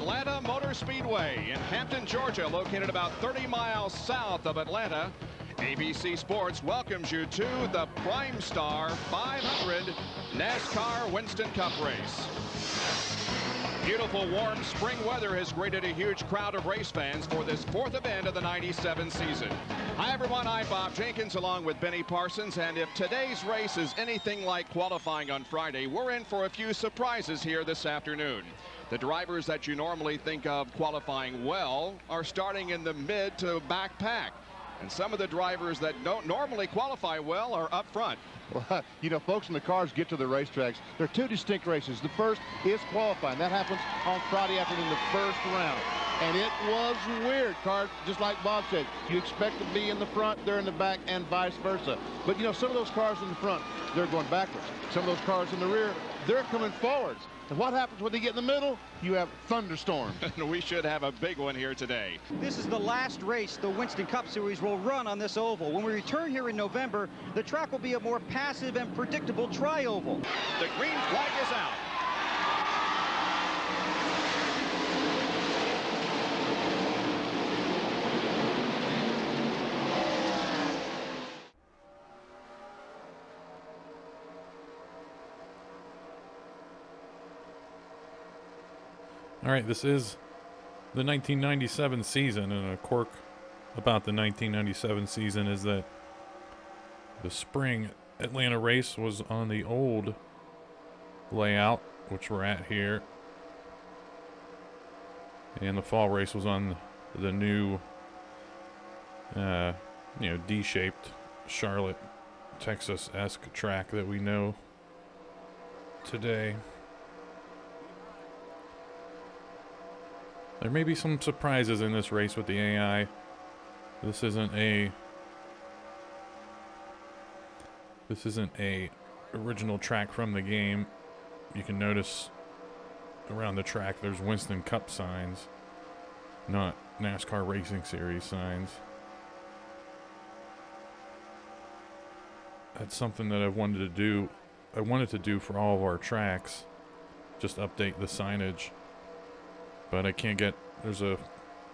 Atlanta Motor Speedway in Hampton, Georgia, located about 30 miles south of Atlanta. ABC Sports welcomes you to the Primestar 500 NASCAR Winston Cup race. Beautiful, warm spring weather has greeted a huge crowd of race fans for this fourth event of the '97 season. Hi, everyone. I'm Bob Jenkins along with Benny Parsons. And if today's race is anything like qualifying on Friday, we're in for a few surprises here this afternoon. The drivers that you normally think of qualifying well are starting in the mid to back pack. And some of the drivers that don't normally qualify well are up front. Well, you know, folks, when the cars get to the racetracks, there are two distinct races. The first is qualifying. That happens on Friday afternoon, the first round. And it was weird. Cars, just like Bob said, you expect to be in the front, they're in the back, and vice versa. But, you know, some of those cars in the front, they're going backwards. Some of those cars in the rear, they're coming forwards. And what happens when they get in the middle? You have thunderstorms. And we should have a big one here today. This is the last race the Winston Cup Series will run on this oval. When we return here in November, the track will be a more passive and predictable tri-oval. The green flag is out. All right, this is the 1997 season, and a quirk about the 1997 season is that the spring Atlanta race was on the old layout, which we're at here, and the fall race was on the new, D-shaped Charlotte, Texas-esque track that we know today. There may be some surprises in this race with the AI. This isn't a original track from the game. You can notice around the track there's Winston Cup signs, not NASCAR Racing Series signs. That's something that I've wanted to do. I wanted to do for all of our tracks, just update the signage. But I can't get, there's a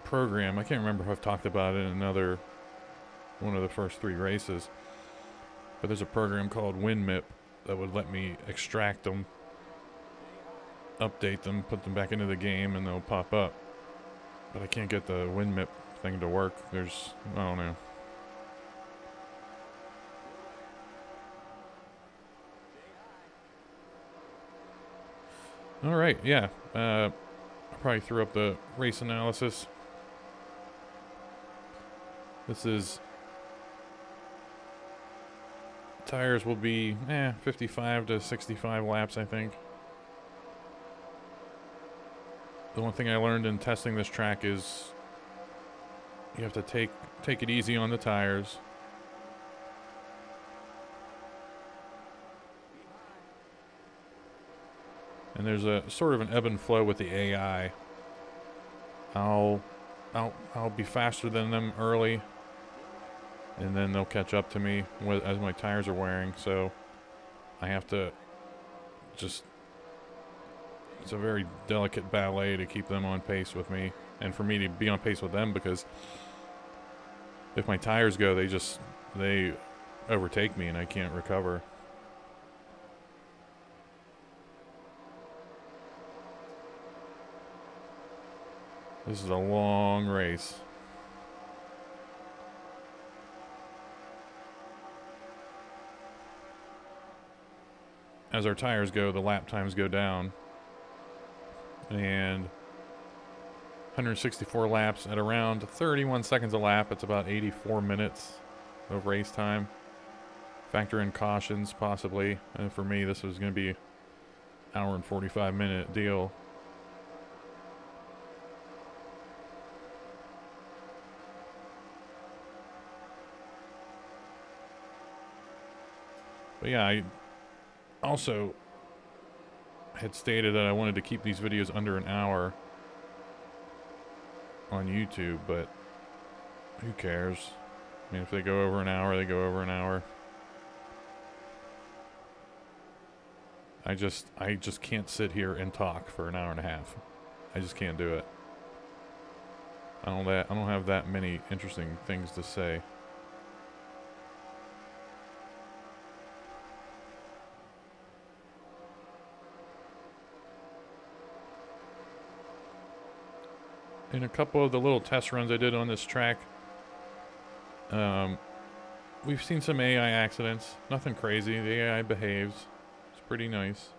program, I can't remember if I've talked about it in one of the first three races, but there's a program called WinMip that would let me extract them, update them, put them back into the game, and they'll pop up. But I can't get the WinMip thing to work. I don't know. All right, yeah. I probably threw up the race analysis. Tires will be 55 to 65 laps, I think. The one thing I learned in testing this track is you have to take it easy on the tires. And there's a sort of an ebb and flow with the AI. I'll be faster than them early, and then they'll catch up to me as my tires are wearing. So I have to it's a very delicate ballet to keep them on pace with me, and for me to be on pace with them, because if my tires go, they overtake me and I can't recover. This is a long race. As our tires go, the lap times go down. And 164 laps at around 31 seconds a lap. It's about 84 minutes of race time. Factor in cautions, possibly. And for me, this was going to be an hour and 45-minute deal. But yeah, I also had stated that I wanted to keep these videos under an hour on YouTube, but who cares? I mean, if they go over an hour, they go over an hour. I just can't sit here and talk for an hour and a half. I just can't do it. I don't have that many interesting things to say. In a couple of the little test runs I did on this track, we've seen some AI accidents. Nothing crazy. The AI behaves. It's pretty nice.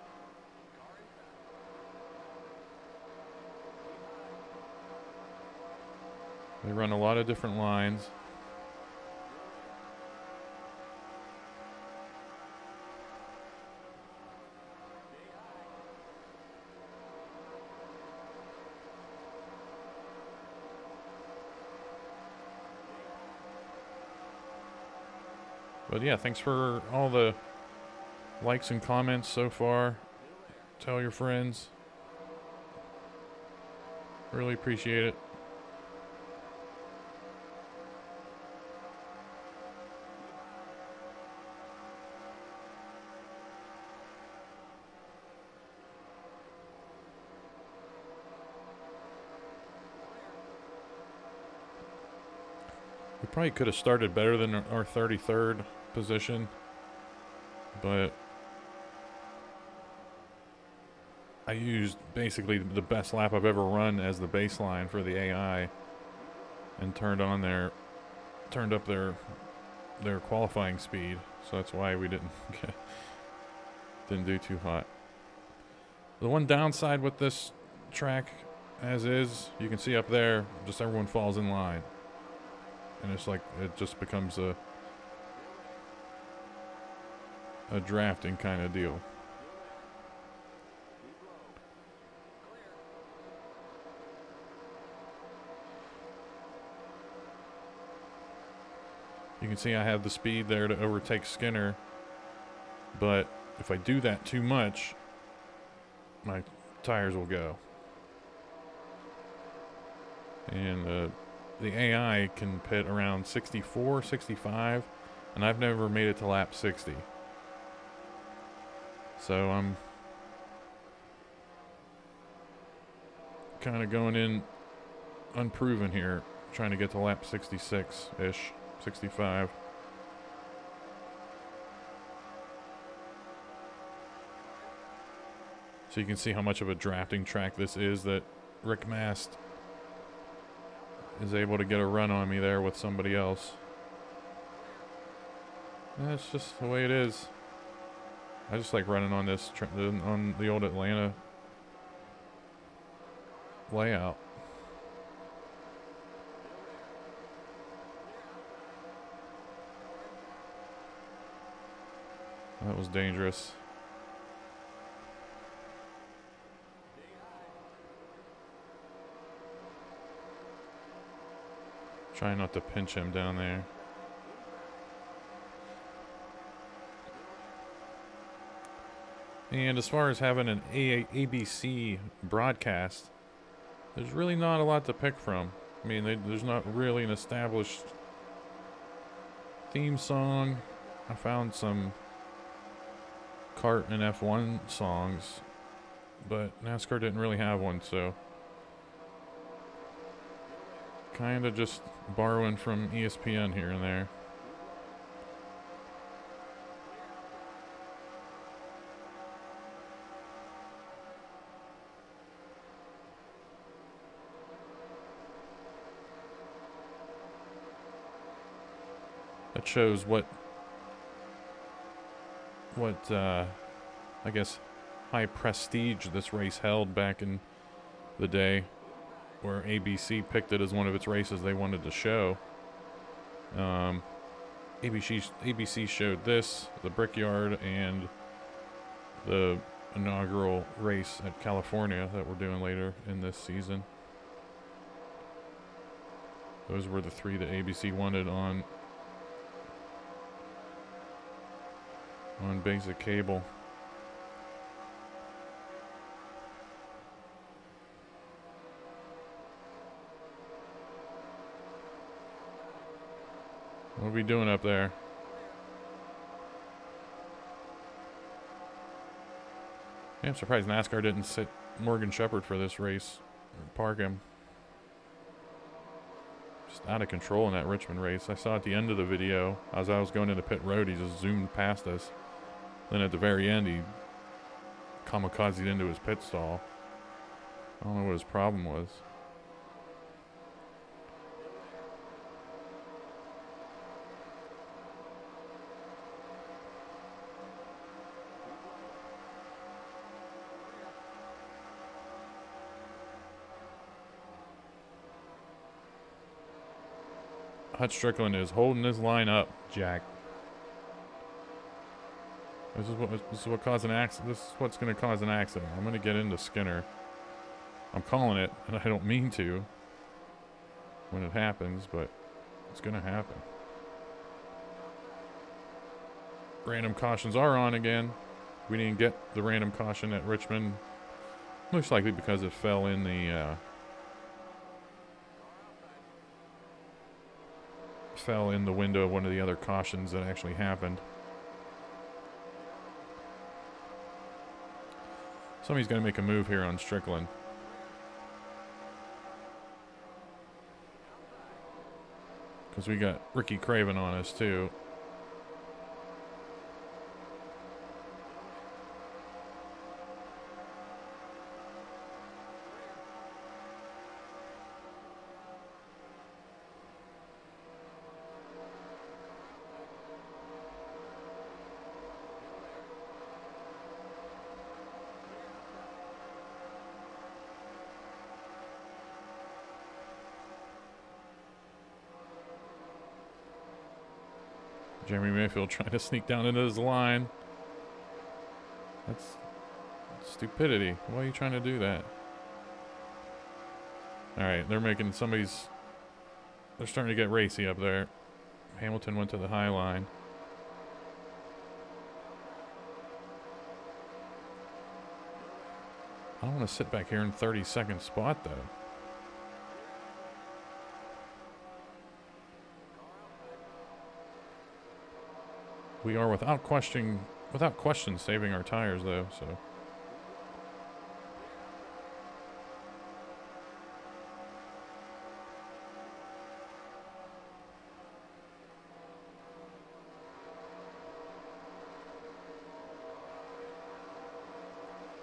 They run a lot of different lines. But yeah, thanks for all the likes and comments so far. Tell your friends. Really appreciate it. We probably could have started better than our 33rd position, but I used basically the best lap I've ever run as the baseline for the AI, and turned up their qualifying speed. So that's why we didn't do too hot. The one downside with this track, as is, you can see up there, just everyone falls in line. And it's like, it just becomes a drafting kind of deal. You can see I have the speed there to overtake Skinner, but if I do that too much, my tires will go. And the AI can pit around 64, 65, and I've never made it to lap 60. So I'm kind of going in unproven here, trying to get to lap 66-ish, 65. So you can see how much of a drafting track this is, that Rick Mast is able to get a run on me there with somebody else. That's just the way it is. I just like running on this on the old Atlanta layout. That was dangerous. Trying not to pinch him down there. And as far as having an ABC broadcast, there's really not a lot to pick from. I mean, there's not really an established theme song. I found some kart and F1 songs, but NASCAR didn't really have one, so kind of just borrowing from ESPN here and there. That shows what I guess high prestige this race held back in the day, where ABC picked it as one of its races they wanted to show. ABC showed this, the Brickyard, and the inaugural race at California that we're doing later in this season. Those were the three that ABC wanted on basic cable. What are we doing up there? Yeah, I'm surprised NASCAR didn't sit Morgan Shepherd for this race Park him. Just out of control in that Richmond race. I saw at the end of the video, as I was going into pit road, he just zoomed past us. Then at the very end, he kamikazed into his pit stall. I don't know what his problem was. Hut Strickland is holding his line up, Jack. This is what caused an accident. This is what's going to cause an accident. I'm going to get into Skinner. I'm calling it, and I don't mean to when it happens, but it's going to happen. Random cautions are on again. We didn't get the random caution at Richmond, most likely because it fell in the window of one of the other cautions that actually happened. Somebody's going to make a move here on Strickland. Because we got Ricky Craven on us too. Jeremy Mayfield trying to sneak down into his line. That's stupidity. Why are you trying to do that? Alright, they're making somebody's... They're starting to get racy up there. Hamilton went to the high line. I don't want to sit back here in 32nd spot, though. We are without question saving our tires though, so.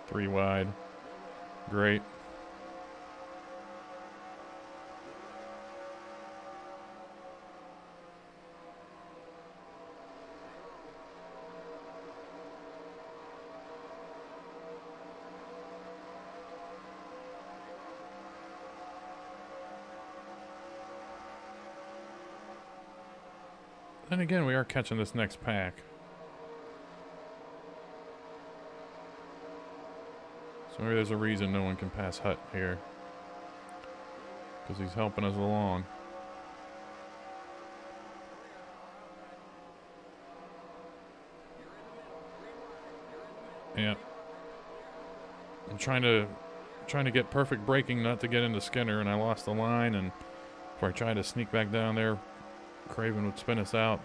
Three wide. Great. Then again, we are catching this next pack. So maybe there's a reason no one can pass Hut here. Because he's helping us along. Yeah. I'm trying to get perfect braking not to get into Skinner, and I lost the line, and before I tried to sneak back down there, Craven would spin us out.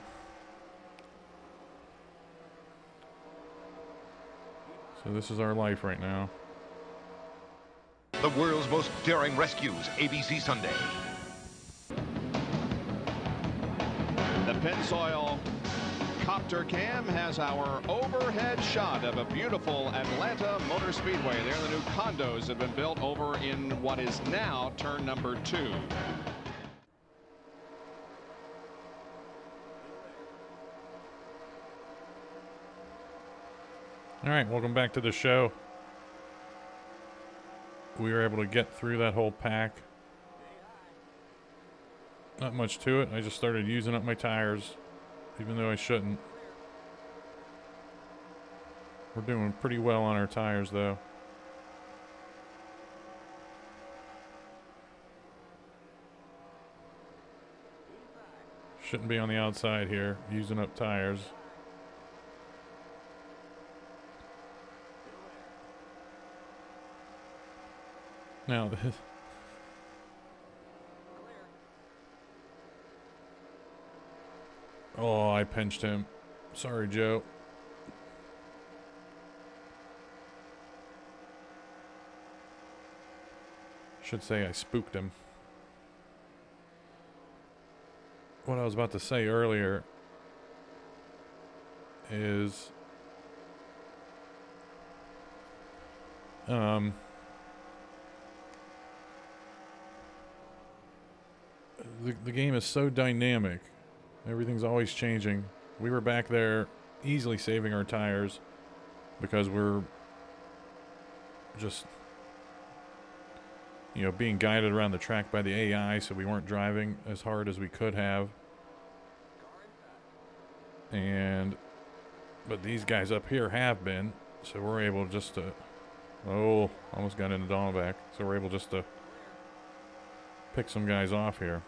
So this is our life right now. The world's most daring rescues, ABC Sunday. The Pennzoil Copter Cam has our overhead shot of a beautiful Atlanta Motor Speedway. There, the new condos have been built over in what is now turn number 2. All right, welcome back to the show. We were able to get through that whole pack. Not much to it. I just started using up my tires, even though I shouldn't. We're doing pretty well on our tires, though. Shouldn't be on the outside here, using up tires. Now this. Oh, I pinched him. Sorry, Joe. Should say I spooked him. What I was about to say earlier is the game is so dynamic. Everything's always changing. We were back there easily saving our tires because we're just, you know, being guided around the track by the AI, so we weren't driving as hard as we could have. But these guys up here have been, so we're able just to, oh, almost got into Dahlback, so we're able just to pick some guys off here.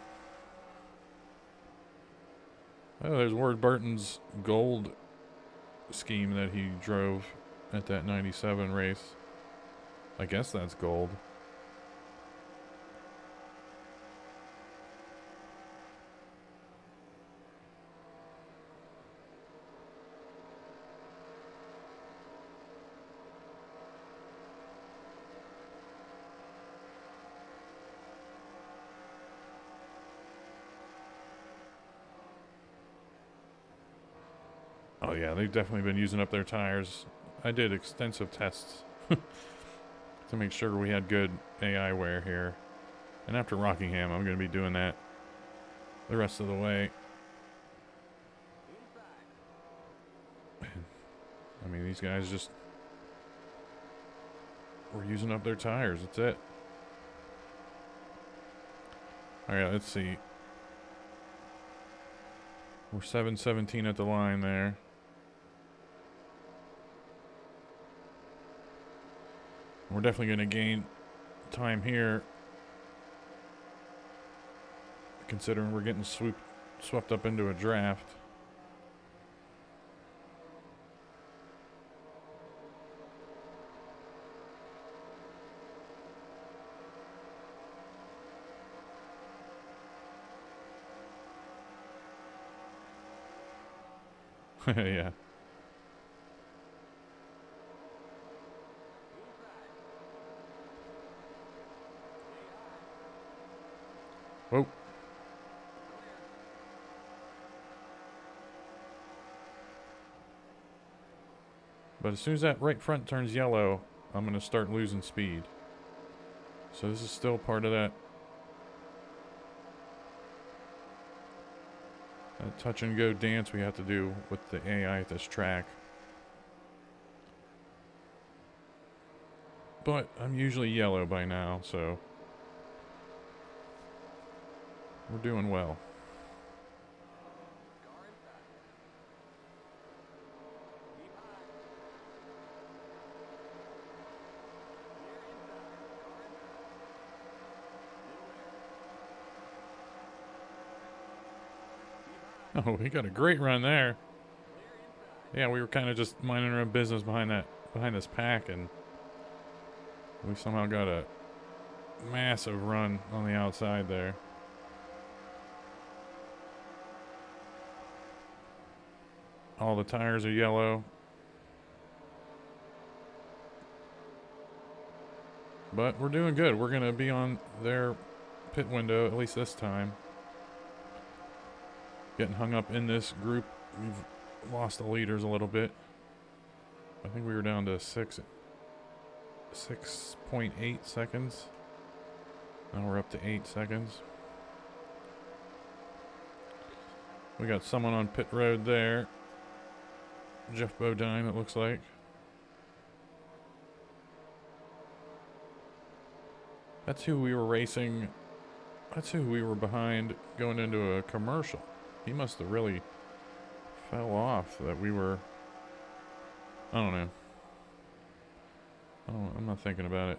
Oh, there's Ward Burton's gold scheme that he drove at that 97 race. I guess that's gold. Oh yeah, they've definitely been using up their tires. I did extensive tests to make sure we had good AI wear here. And after Rockingham, I'm going to be doing that the rest of the way. I mean, these guys just were using up their tires. That's it. All right, let's see. We're 7:17 at the line there. We're definitely going to gain time here, considering we're getting swept up into a draft. Yeah. Whoa. But as soon as that right front turns yellow, I'm going to start losing speed. So this is still part of that touch and go dance we have to do with the AI at this track. But I'm usually yellow by now, so we're doing well. Oh, we got a great run there. Yeah, we were kind of just minding our own business behind this pack, and we somehow got a massive run on the outside there. All the tires are yellow. But we're doing good. We're going to be on their pit window, at least this time. Getting hung up in this group. We've lost the leaders a little bit. I think we were down to 6.8 seconds. Now we're up to 8 seconds. We got someone on pit road there. Jeff Bodine, it looks like. That's who we were racing. That's who we were behind going into a commercial. He must have really fell off that we were. I don't know. I'm not thinking about it.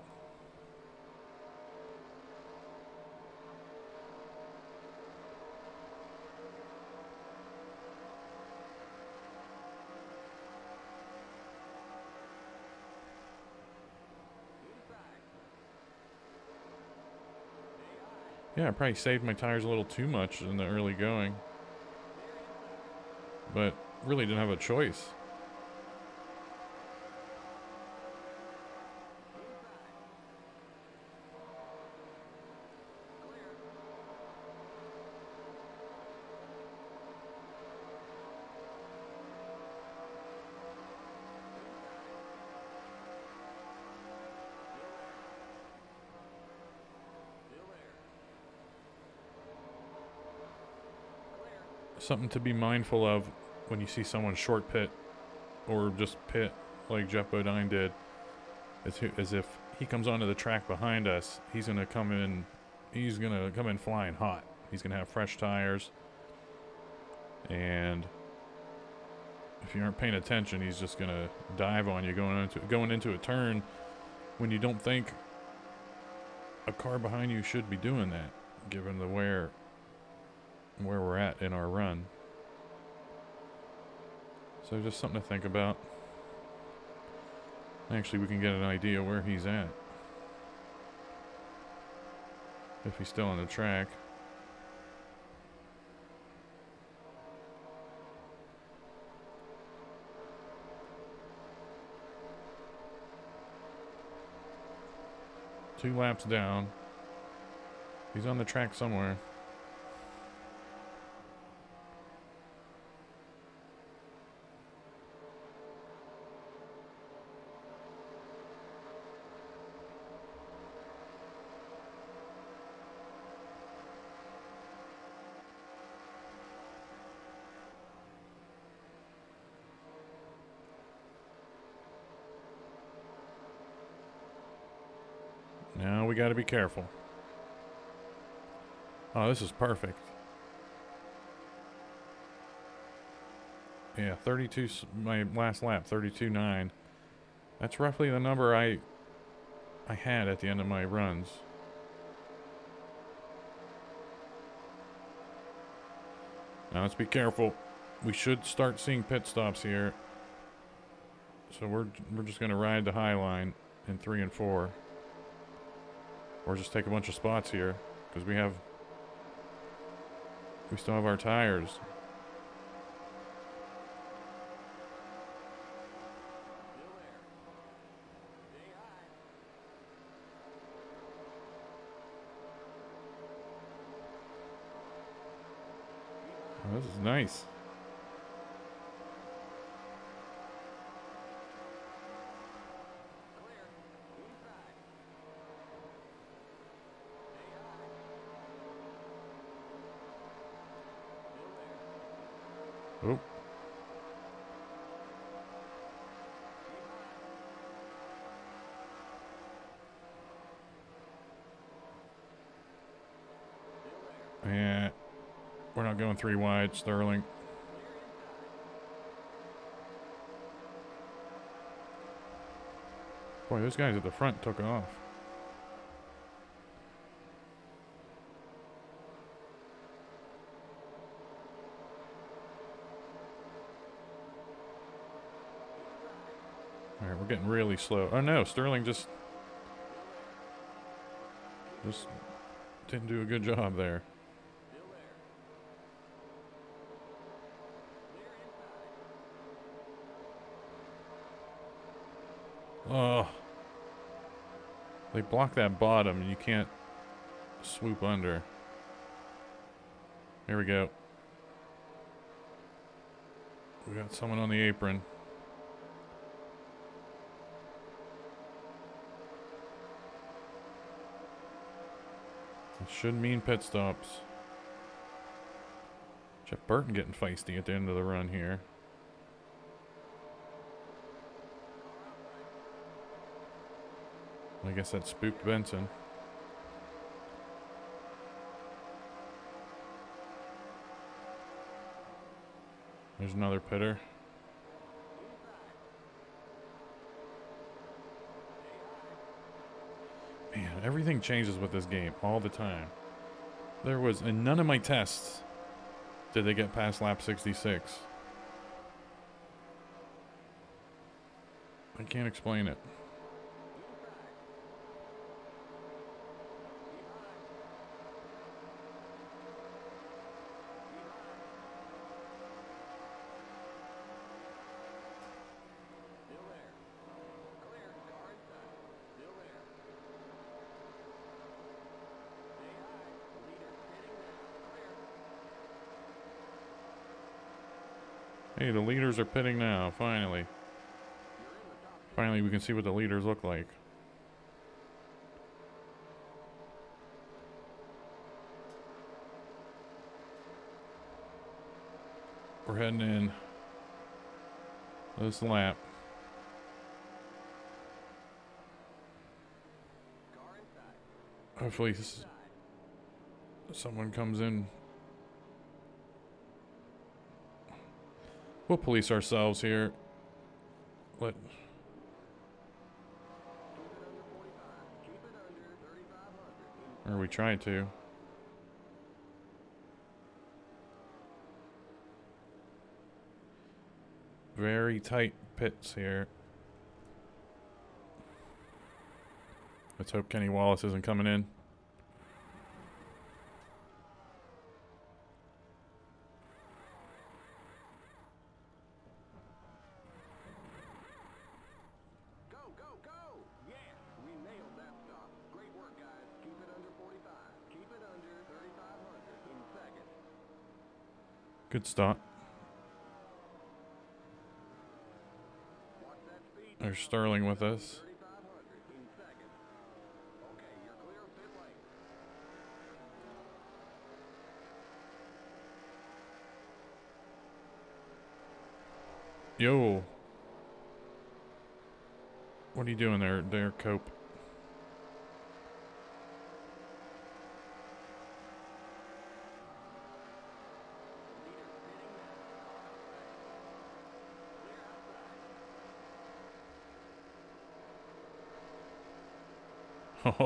Yeah, I probably saved my tires a little too much in the early going. But really didn't have a choice. something to be mindful of when you see someone short pit or just pit like Jeff Bodine did. As if he comes onto the track behind us, he's gonna come in flying hot. He's gonna have fresh tires, and if you aren't paying attention, he's just gonna dive on you going into a turn when you don't think a car behind you should be doing that, given the where we're at in our run. So just something to think about. Actually, we can get an idea where he's at, if he's still on the track. Two laps down. He's on the track somewhere. Now we got to be careful. Oh, this is perfect. Yeah, 32, my last lap, 32.9. That's roughly the number I had at the end of my runs. Now let's be careful. We should start seeing pit stops here. So we're just going to ride the high line in 3 and 4. Or just take a bunch of spots here, because we still have our tires. Oh, this is nice. Oh. Yeah. We're not going 3 wide, Sterling. Boy, those guys at the front took off. Alright, we're getting really slow. Oh no, Sterling just didn't do a good job there. Oh. They block that bottom and you can't swoop under. Here we go. We got someone on the apron. It should mean pit stops. Jeff Burton getting feisty at the end of the run here. I guess that spooked Benson. There's another pitter. Man, everything changes with this game all the time. There was, in none of my tests did they get past lap 66. I can't explain it. Hey, the leaders are pitting now, finally. Finally, we can see what the leaders look like. we're heading in this lap. Hopefully someone comes in. We'll police ourselves here. Or we try to. Very tight pits here. Let's hope Kenny Wallace isn't coming in. Go, go, go! Yeah, we nailed that stop. Great work, guys. Keep it under 45. Keep it under 3,500 in second. Good stop. There's Sterling with us. Yo. What are you doing there, Cope?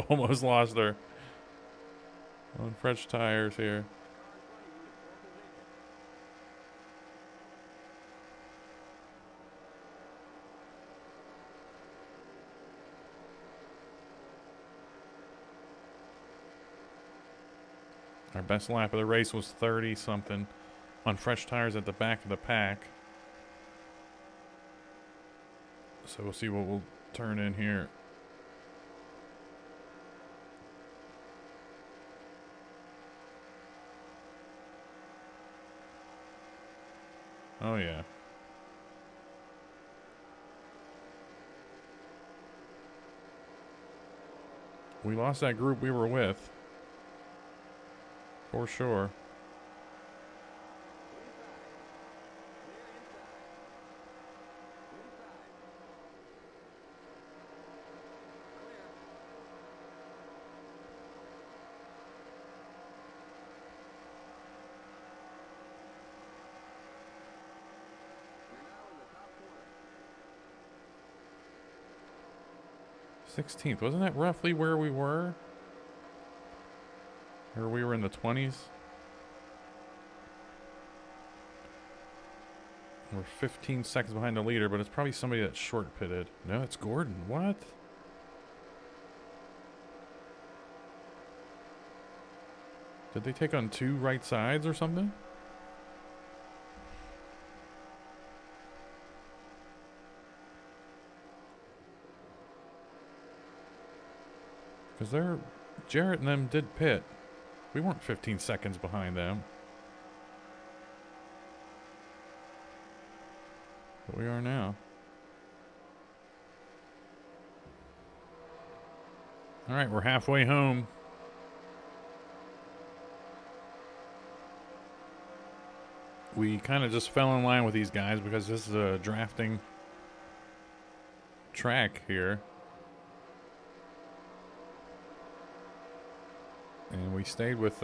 Almost lost her. On fresh tires here. Our best lap of the race was 30 something on fresh tires at the back of the pack. So we'll see what we'll turn in here. Oh yeah. We lost that group we were with. For sure. You're 16th. Wasn't that roughly where we were? Or we were in the 20s? We're 15 seconds behind the leader, but it's probably somebody that's short pitted. No, it's Gordon. What? Did they take on two right sides or something? Because Jarrett and them did pit. We weren't 15 seconds behind them. But we are now. All right, we're halfway home. We kind of just fell in line with these guys because this is a drafting track here. And we stayed with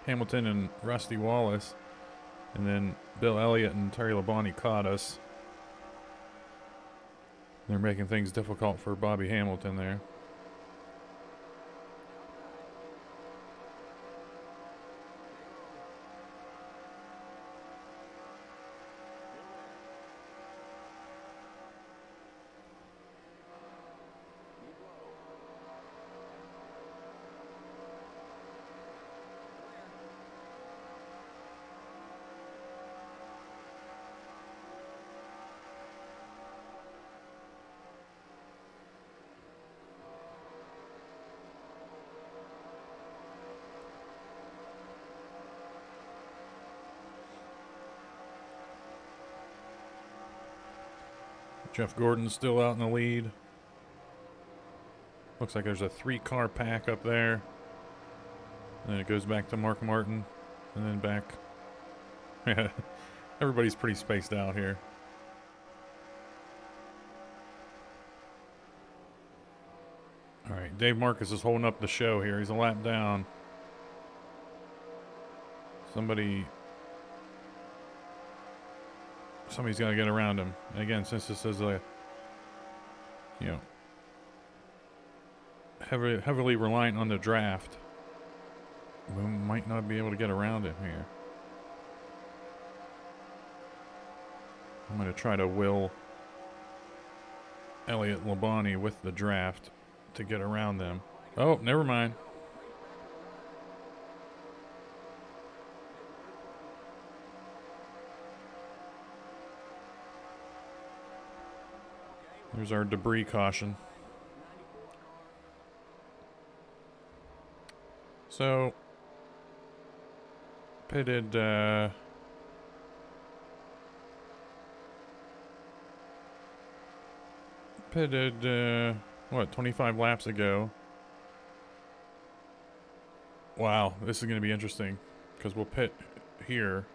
Hamilton and Rusty Wallace. And then Bill Elliott and Terry Labonte caught us. They're making things difficult for Bobby Hamilton there. Jeff Gordon's still out in the lead. Looks like there's a 3-car pack up there. And then it goes back to Mark Martin. And then back. Everybody's pretty spaced out here. All right, Dave Marcus is holding up the show here. He's a lap down. Somebody's got to get around him. And again, since this is a, you know, heavily reliant on the draft, we might not be able to get around him here. I'm going to try to will Elliott Labonte with the draft to get around them. Oh, never mind. There's our debris caution. So, pitted, what, 25 laps ago. Wow, this is going to be interesting, because we'll pit here.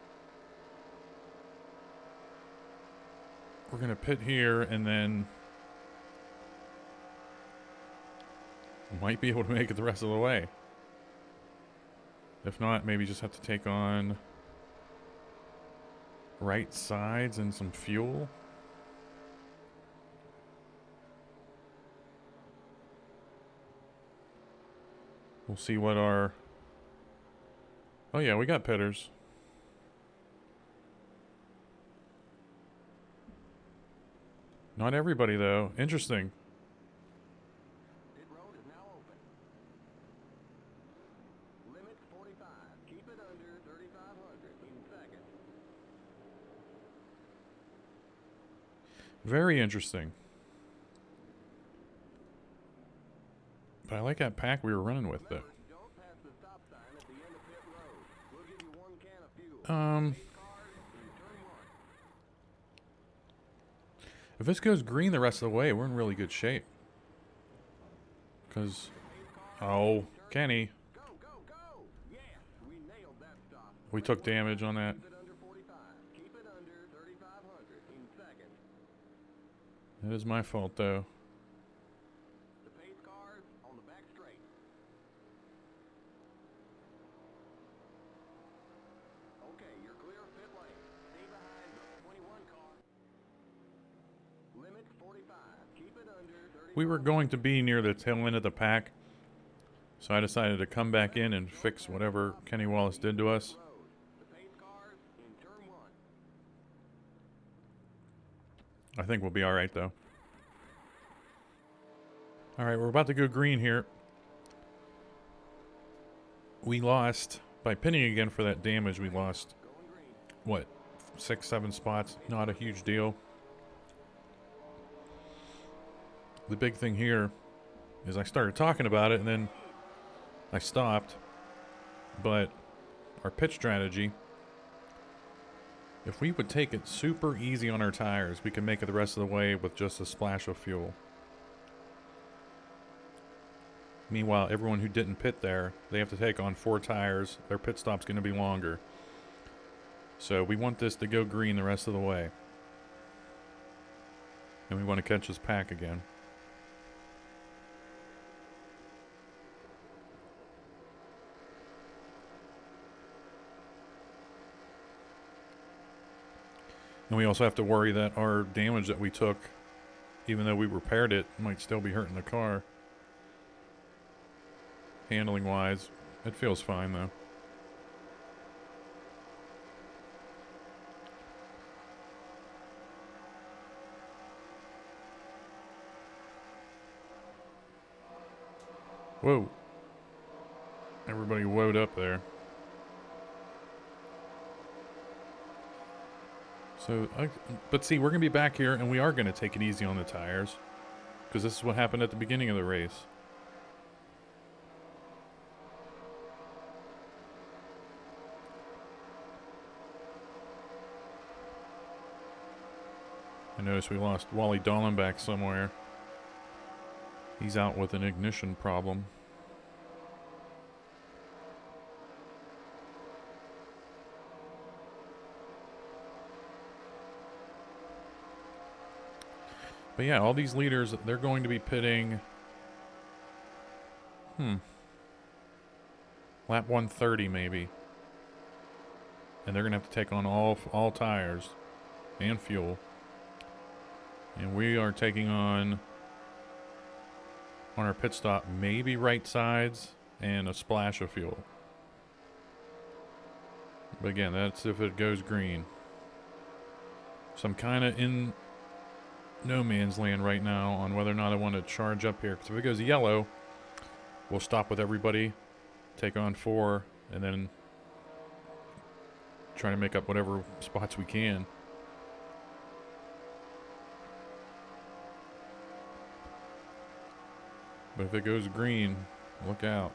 We're going to pit here, and then might be able to make it the rest of the way. If not, maybe just have to take on right sides and some fuel. We'll see what our... Oh yeah, we got pitters. Not everybody though. Interesting. Pit road is now open. Limit 45. Keep it under 3,500 in second. Very interesting. But I like that pack we were running with though. Don't pass the stop sign at the end of pit road. We'll give you 1 can of fuel. Cars in turn 1. If this goes green the rest of the way, we're in really good shape. Because, oh, Kenny, Go, go, go! Yes, we nailed that stop. we took damage on that. Keep it under 45. Keep it under 3,500 in second. That is my fault though. The pace cars on the back straight. Okay, you're clear of pit lane. Stay behind the 21 car. Limit 45. Keep it under 30. We were going to be near the tail end of the pack, so I decided to come back in and fix whatever Kenny Wallace did to us. The pace cars in turn 1. I think we'll be all right though. All right, we're about to go green here. We lost by pinning again for that damage. We lost what, 6-7 spots? Not a huge deal. The big thing here is I started talking about it and then I stopped. But our pit strategy, if we would take it super easy on our tires, we can make it the rest of the way with just a splash of fuel. Meanwhile, everyone who didn't pit there, they have to take on 4 tires. Their pit stop's going to be longer. So we want this to go green the rest of the way. And we want to catch this pack again. And we also have to worry that our damage that we took, even though we repaired it, might still be hurting the car. Handling wise, it feels fine though. Whoa. Everybody woed up there. So, but see, we're going to be back here and we are going to take it easy on the tires. Because this is what happened at the beginning of the race. I noticed we lost Wally Dallenbach somewhere. He's out with an ignition problem. But yeah, all these leaders, they're going to be pitting... lap 130 maybe. And they're going to have to take on all tires and fuel. And we are taking on our pit stop, maybe right sides and a splash of fuel. But again, that's if it goes green. So I'm kind of in no man's land right now on whether or not I want to charge up here. Because if it goes yellow, we'll stop with everybody, take on 4, and then try to make up whatever spots we can. But if it goes green, look out.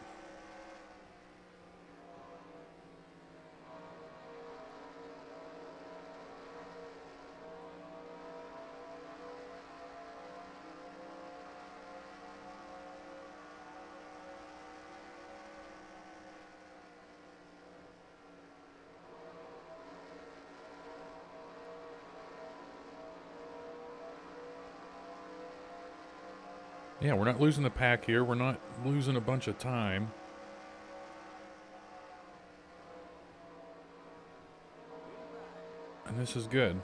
Yeah, we're not losing the pack here. We're not losing a bunch of time. And this is good.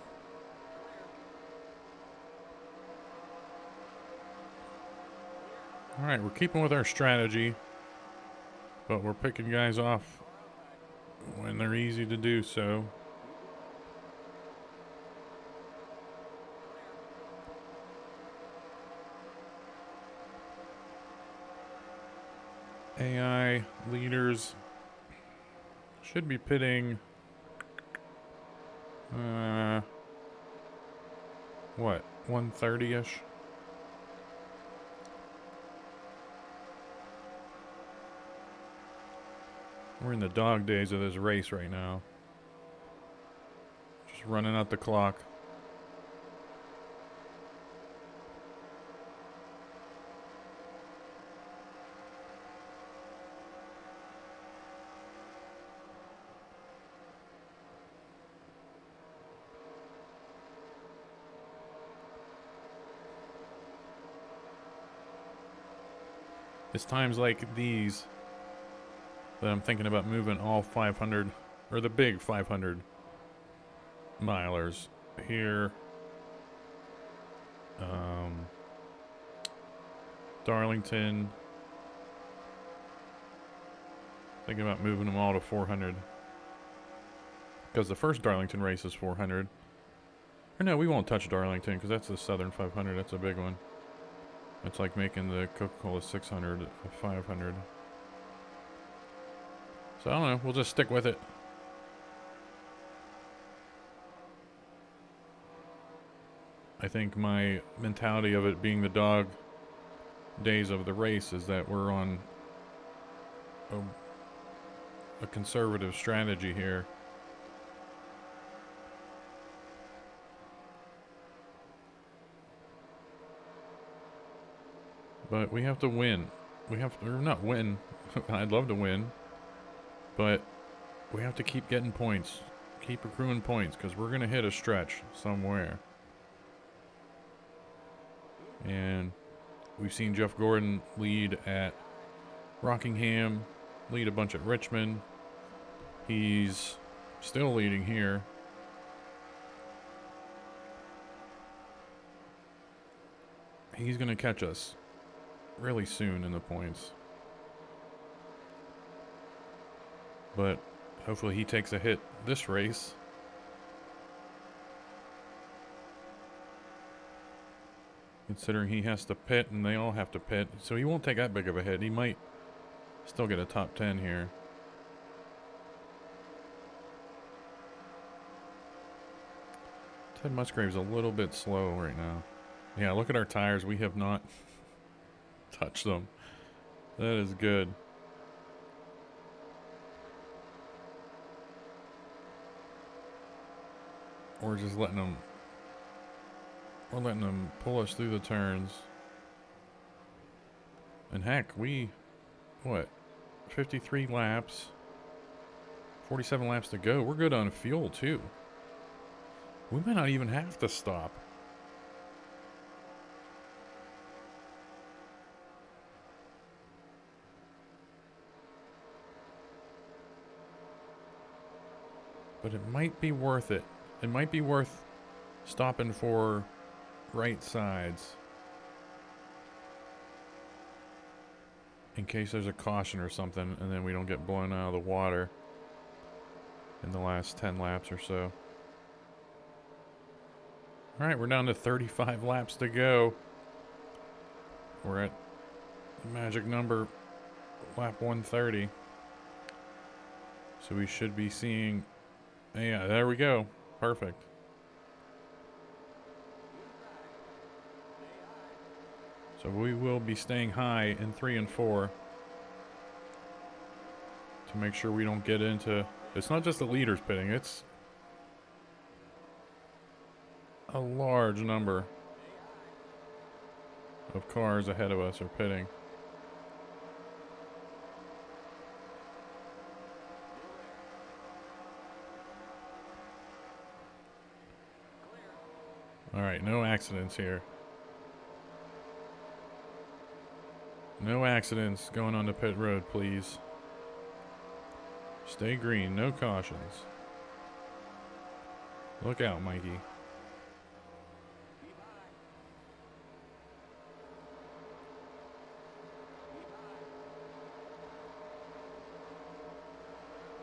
All right, we're keeping with our strategy, but we're picking guys off when they're easy to do so. AI leaders should be pitting what, 130-ish? We're in the dog days of this race right now. Just running out the clock. It's times like these that I'm thinking about moving all 500, or the big 500 milers here. Darlington. Thinking about moving them all to 400. Because the first Darlington race is 400. Or no, we won't touch Darlington because that's the Southern 500. That's a big one. It's like making the Coca-Cola 600 a 500. So I don't know. We'll just stick with it. I think my mentality of it being the dog days of the race is that we're on a conservative strategy here. But we have to win. We have to, or not win. I'd love to win. But we have to keep getting points. Keep accruing points because we're going to hit a stretch somewhere. And we've seen Jeff Gordon lead at Rockingham, lead a bunch at Richmond. He's still leading here. He's going to catch us really soon in the points. But hopefully he takes a hit this race. Considering he has to pit and they all have to pit. So he won't take that big of a hit. He might still get a top 10 here. Ted Musgrave's a little bit slow right now. Yeah, look at our tires. We have not touched them. That is good. We're just letting them... We're letting them pull us through the turns. And heck, we... What? 53 laps. 47 laps to go. We're good on fuel, too. We might not even have to stop. But it might be worth it. It might be worth stopping for right sides. In case there's a caution or something, and then we don't get blown out of the water in the last 10 laps or so. Alright, we're down to 35 laps to go. We're at the magic number, lap 130. So we should be seeing... Yeah, there we go. Perfect. So we will be staying high in 3 and 4 to make sure we don't get into... It's not just the leaders pitting, it's a large number of cars ahead of us are pitting. Alright, no accidents here. No accidents going on the pit road, please. Stay green, no cautions. Look out, Mikey.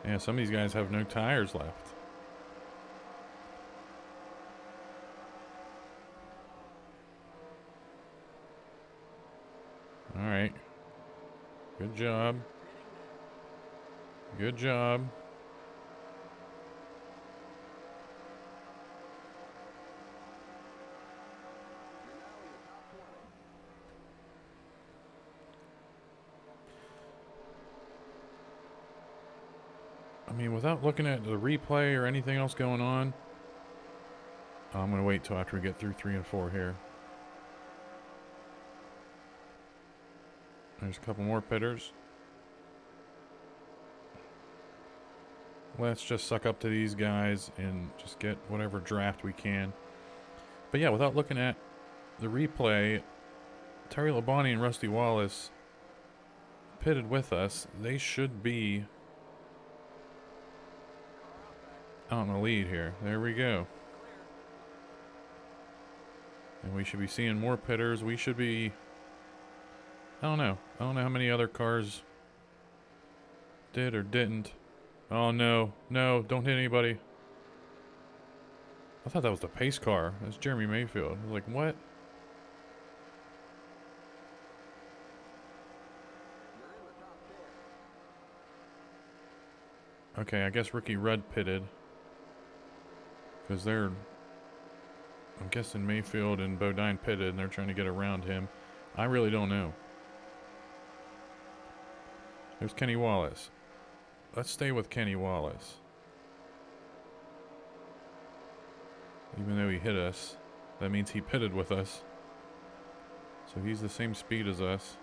Yeah, some of these guys have no tires left. Alright. Good job. Good job. I mean, without looking at the replay or anything else going on, I'm going to wait till after we get through 3 and 4 here. There's a couple more pitters. Let's just suck up to these guys and just get whatever draft we can. But yeah, without looking at the replay, Terry Labonte and Rusty Wallace pitted with us. They should be out in the lead here. There we go. And we should be seeing more pitters. We should be... I don't know. I don't know how many other cars did or didn't. Oh, no. No, don't hit anybody. I thought that was the pace car. That's Jeremy Mayfield. I was like, what? Okay, I guess Ricky Rudd pitted. Because they're... I'm guessing Mayfield and Bodine pitted and they're trying to get around him. I really don't know. There's Kenny Wallace. Let's stay with Kenny Wallace. Even though he hit us, that means he pitted with us. So he's the same speed as us.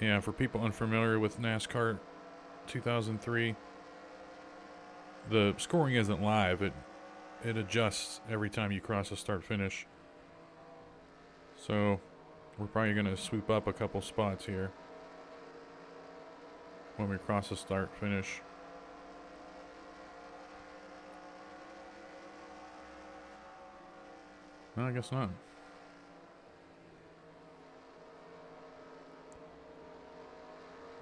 Yeah, for people unfamiliar with NASCAR 2003, the scoring isn't live. It adjusts every time you cross a start-finish. So we're probably going to swoop up a couple spots here when we cross the start-finish. No, I guess not.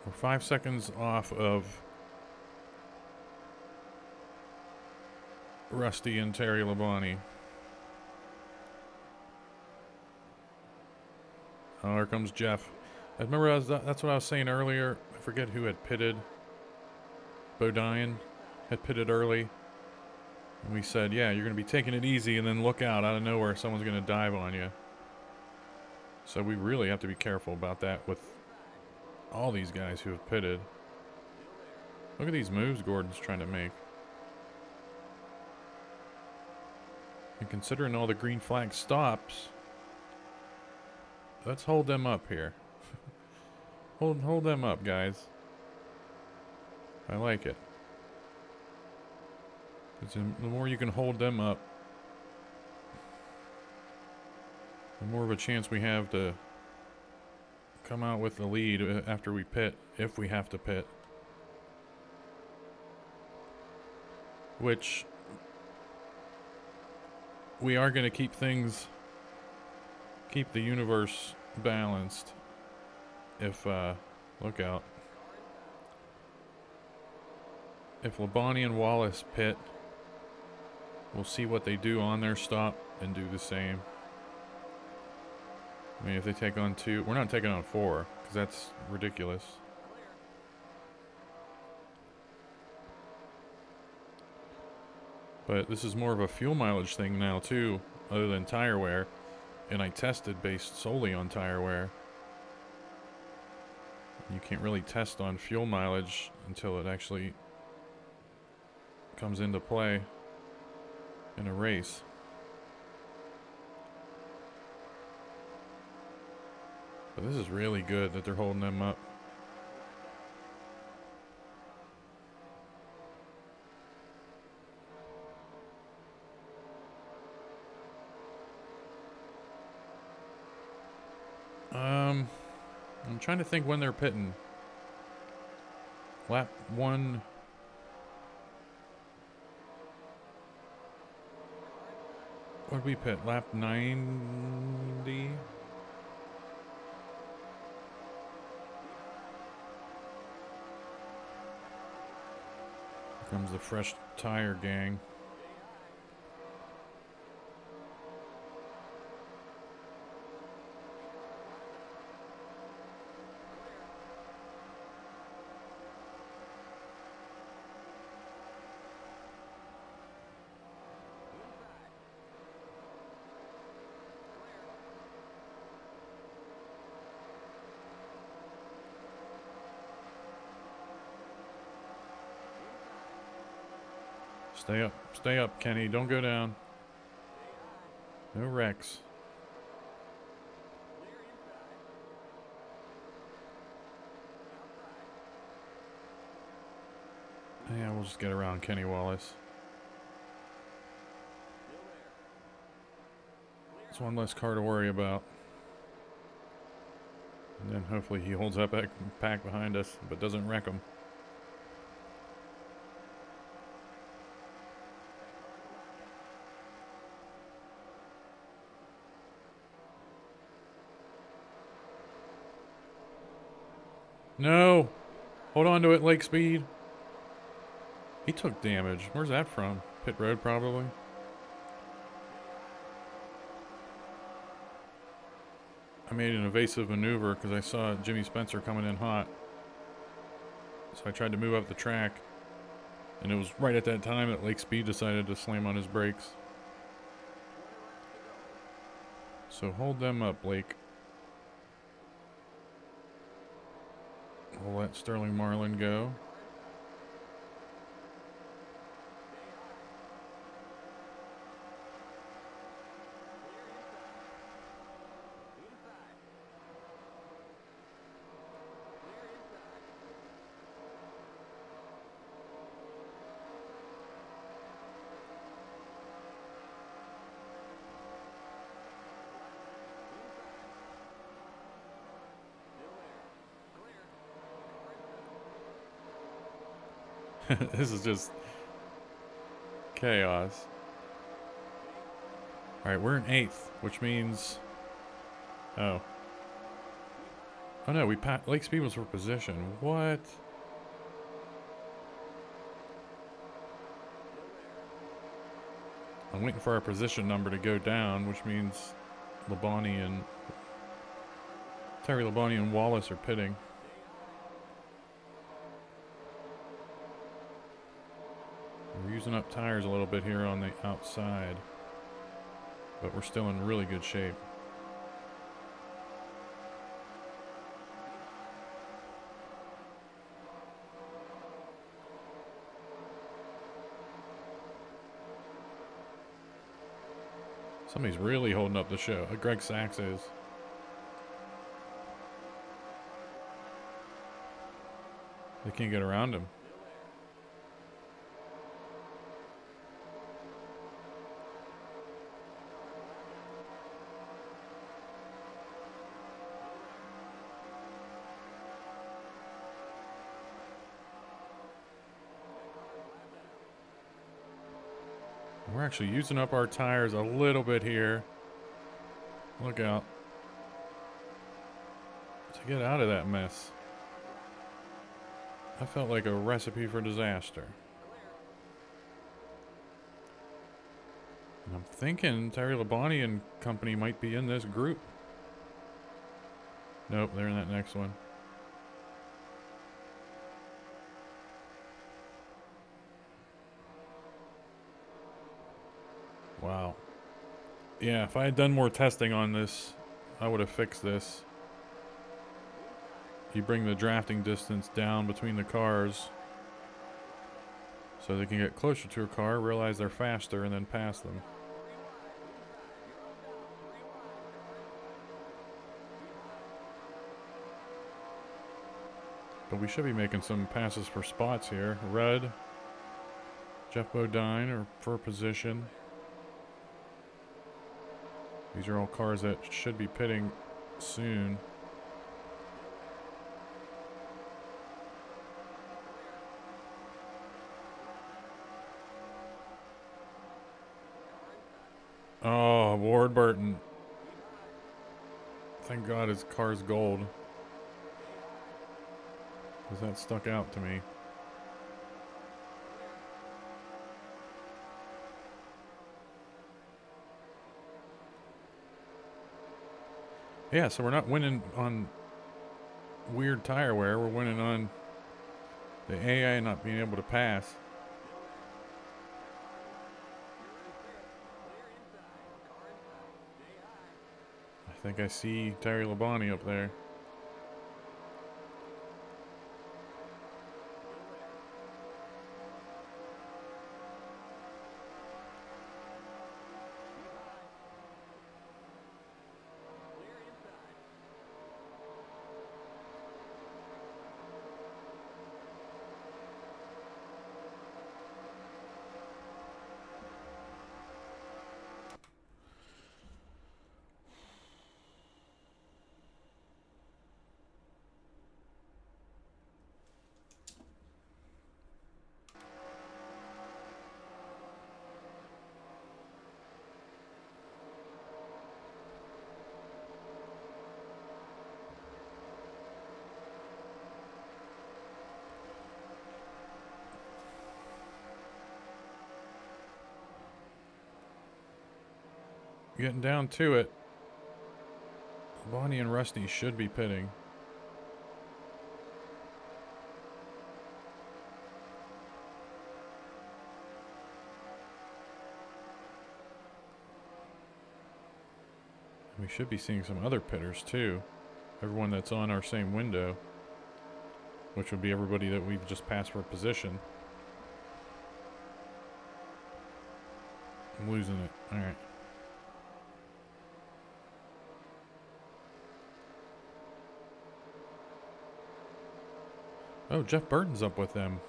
We're 5 seconds off of Rusty and Terry Labonte. Oh, here comes Jeff. I remember that's what I was saying earlier. I forget who had pitted. Bodine had pitted early. And we said, yeah, you're going to be taking it easy, and then look out of nowhere, someone's going to dive on you. So we really have to be careful about that with all these guys who have pitted. Look at these moves Gordon's trying to make. And considering all the green flag stops, let's hold them up here. hold them up, guys. I like it. The more you can hold them up, the more of a chance we have to come out with the lead after we pit, if we have to pit. Which we are going to keep the universe balanced. If, look out. If Labonte and Wallace pit, we'll see what they do on their stop and do the same. I mean, if they take on 2, we're not taking on 4, because that's ridiculous. But this is more of a fuel mileage thing now too, other than tire wear. And I tested based solely on tire wear. You can't really test on fuel mileage until it actually comes into play in a race. But this is really good that they're holding them up. I'm trying to think when they're pitting. Lap 1. What did we pit? Lap 90? Here comes the fresh tire gang. Stay up, Kenny. Don't go down. No wrecks. Yeah, we'll just get around Kenny Wallace. It's one less car to worry about. And then hopefully he holds that pack behind us, but doesn't wreck him. No! Hold on to it, Lake Speed. He took damage. Where's that from? Pit road, probably. I made an evasive maneuver because I saw Jimmy Spencer coming in hot. So I tried to move up the track. And it was right at that time that Lake Speed decided to slam on his brakes. So hold them up, Lake. We'll let Sterling Marlin go. This is just chaos. Alright, we're in 8th, which means... Oh. Oh no, Lake Speed was for position. What? I'm waiting for our position number to go down, which means Terry Labonte and Wallace are pitting. We're using up tires a little bit here on the outside, but we're still in really good shape. Somebody's really holding up the show. Greg Sachs is. They can't get around him. We're actually using up our tires a little bit here. Look out. To get out of that mess. That felt like a recipe for disaster. And I'm thinking Terry Labonte and company might be in this group. Nope, they're in that next one. Wow. Yeah, if I had done more testing on this, I would have fixed this. You bring the drafting distance down between the cars so they can get closer to a car, realize they're faster, and then pass them. But we should be making some passes for spots here. Red, Jeff Bodine are for position. These are all cars that should be pitting soon. Oh, Ward Burton. Thank God his car's gold. Because that stuck out to me. Yeah, so we're not winning on weird tire wear. We're winning on the AI not being able to pass. I think I see Terry Labonte up there. Getting down to it. Bonnie and Rusty should be pitting. We should be seeing some other pitters too. Everyone that's on our same window, which would be everybody that we've just passed for position. I'm losing it. All right. Oh, Jeff Burton's up with them.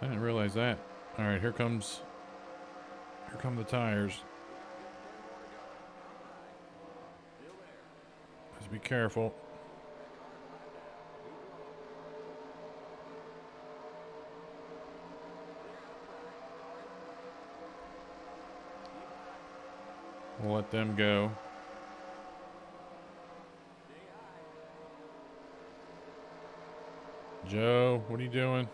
I didn't realize that. All right, here come the tires. Just be careful. We'll let them go. Joe, what are you doing?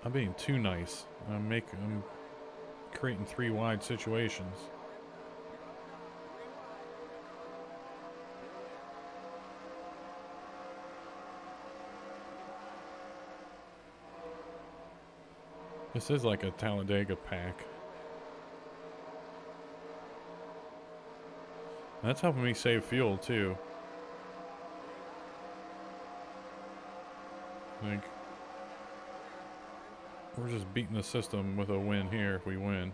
I'm being too nice. I'm creating 3 wide situations. This is like a Talladega pack. That's helping me save fuel too. I think we're just beating the system with a win here if we win.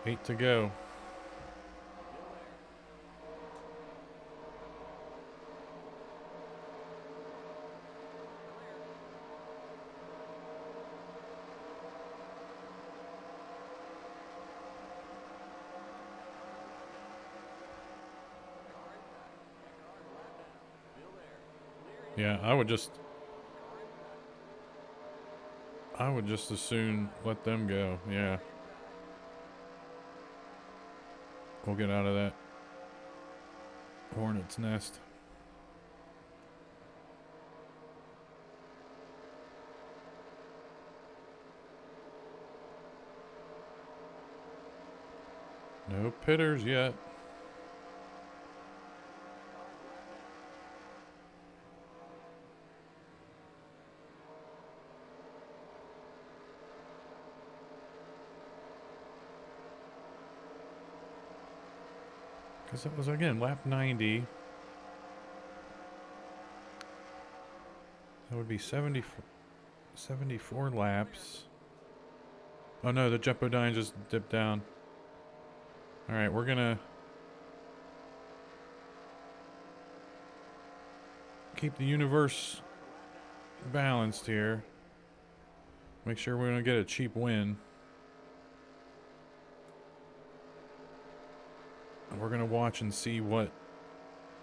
Eight to go. Yeah, I would just as soon let them go. Yeah. We'll get out of that hornet's nest. No pitters yet. Because it was, again, lap 90. That would be 74 laps. Oh no, the Jetbodyne just dipped down. Alright, we're gonna keep the universe balanced here. Make sure we're gonna get a cheap win. And we're gonna watch and see what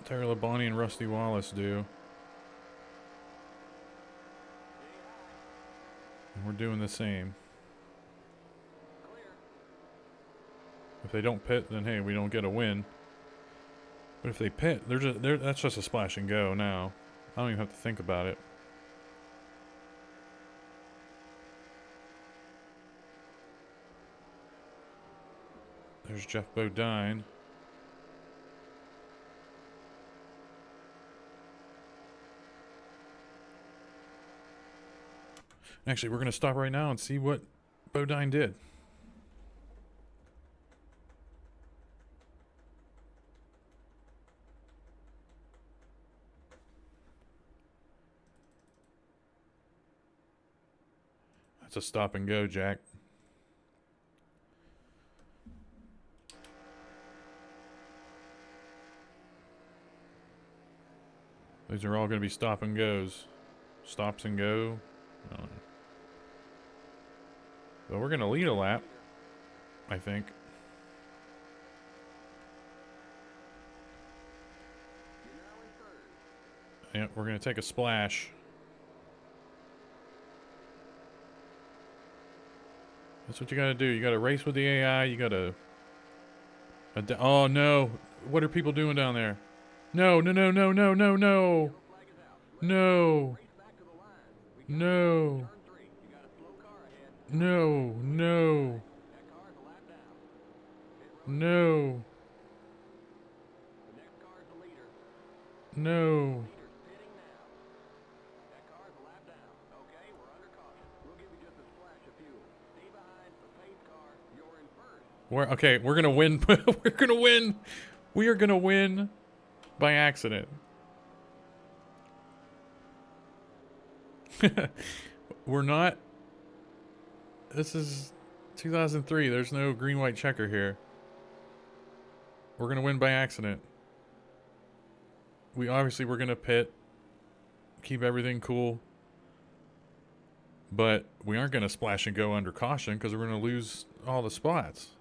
Terry Labonte and Rusty Wallace do. And we're doing the same. If they don't pit, then hey, we don't get a win. But if they pit, that's just a splash and go now. I don't even have to think about it. There's Jeff Bodine. Actually, we're going to stop right now and see what Bodine did. That's a stop and go, Jack. These are all going to be stop and goes. Stops and go. But we're going to lead a lap, I think. Yeah, we're going to take a splash. That's what you got to do. You got to race with the AI. You got to... Oh, no. What are people doing down there? No, no, no, no, no, no, no. No. No. No, no. No. No. Okay, we're gonna win. We're gonna win. We are gonna win by accident. We're not. This is 2003. There's no green, white checker here. We're gonna win by accident. We're gonna pit, keep everything cool, but we aren't gonna splash and go under caution because we're gonna lose all the spots.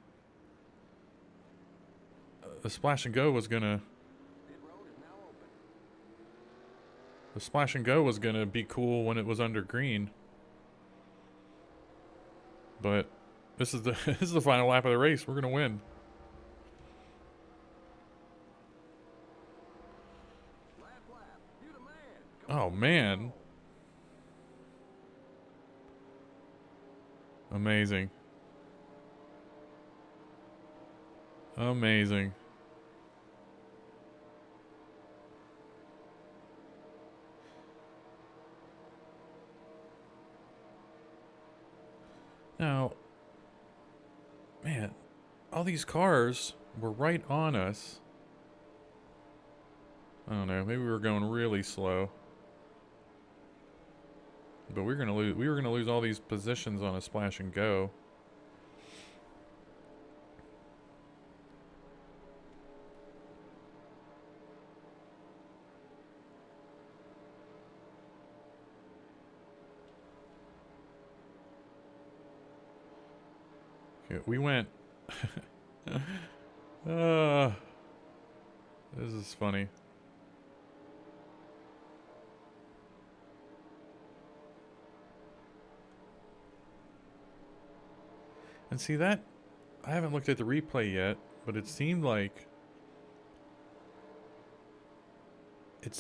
The splash and go was gonna... The splash and go was gonna be cool when it was under green. But this is the this is the final lap of the race. We're gonna win. Oh man. Amazing. Amazing. Now, man, all these cars were right on us. I don't know, maybe we were going really slow. But we were gonna lose all these positions on a splash and go. Okay, we went. This is funny. And see that, I haven't looked at the replay yet, but it seemed like it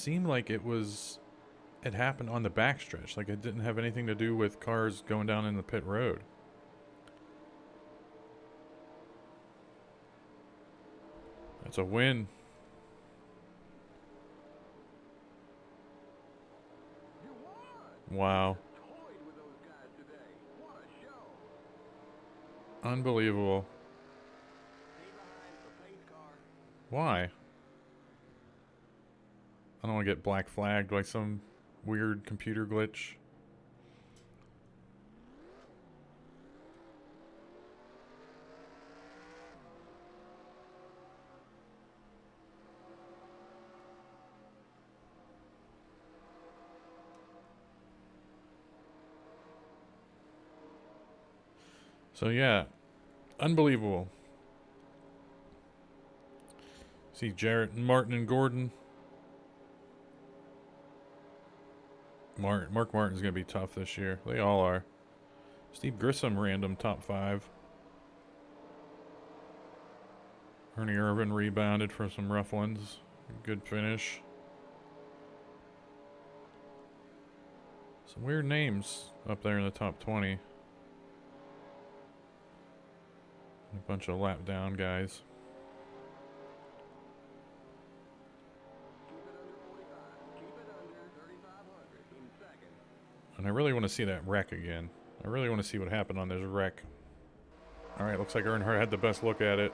happened on the backstretch. Like it didn't have anything to do with cars going down in the pit road. That's a win. Wow. Unbelievable. Why? I don't want to get black flagged like some weird computer glitch. So yeah, unbelievable. See Jarrett and Martin and Gordon. Mark Martin's going to be tough this year. They all are. Steve Grissom, random top 5. Ernie Irvin rebounded for some rough ones. Good finish. Some weird names up there in the top 20. A bunch of lap down guys. And I really want to see that wreck again. I really want to see what happened on this wreck. Alright, looks like Earnhardt had the best look at it.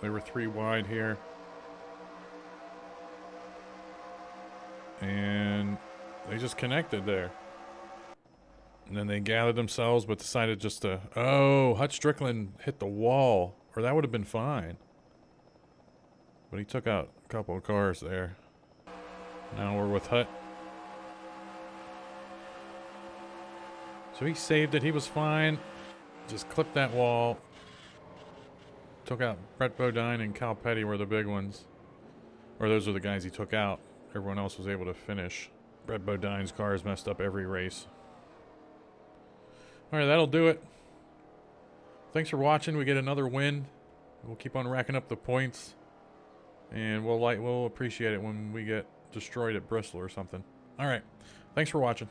They were 3 wide here. And they just connected there. And then they gathered themselves, but decided just to... Oh, Hut Strickland hit the wall. Or that would have been fine. But he took out a couple of cars there. Now we're with Hut. So he saved it. He was fine. Just clipped that wall. Took out Brett Bodine and Cal Petty were the big ones. Or those are the guys he took out. Everyone else was able to finish. Brett Bodine's car is messed up every race. Alright, that'll do it. Thanks for watching. We get another win. We'll keep on racking up the points. And we'll appreciate it when we get destroyed at Bristol or something. Alright, thanks for watching.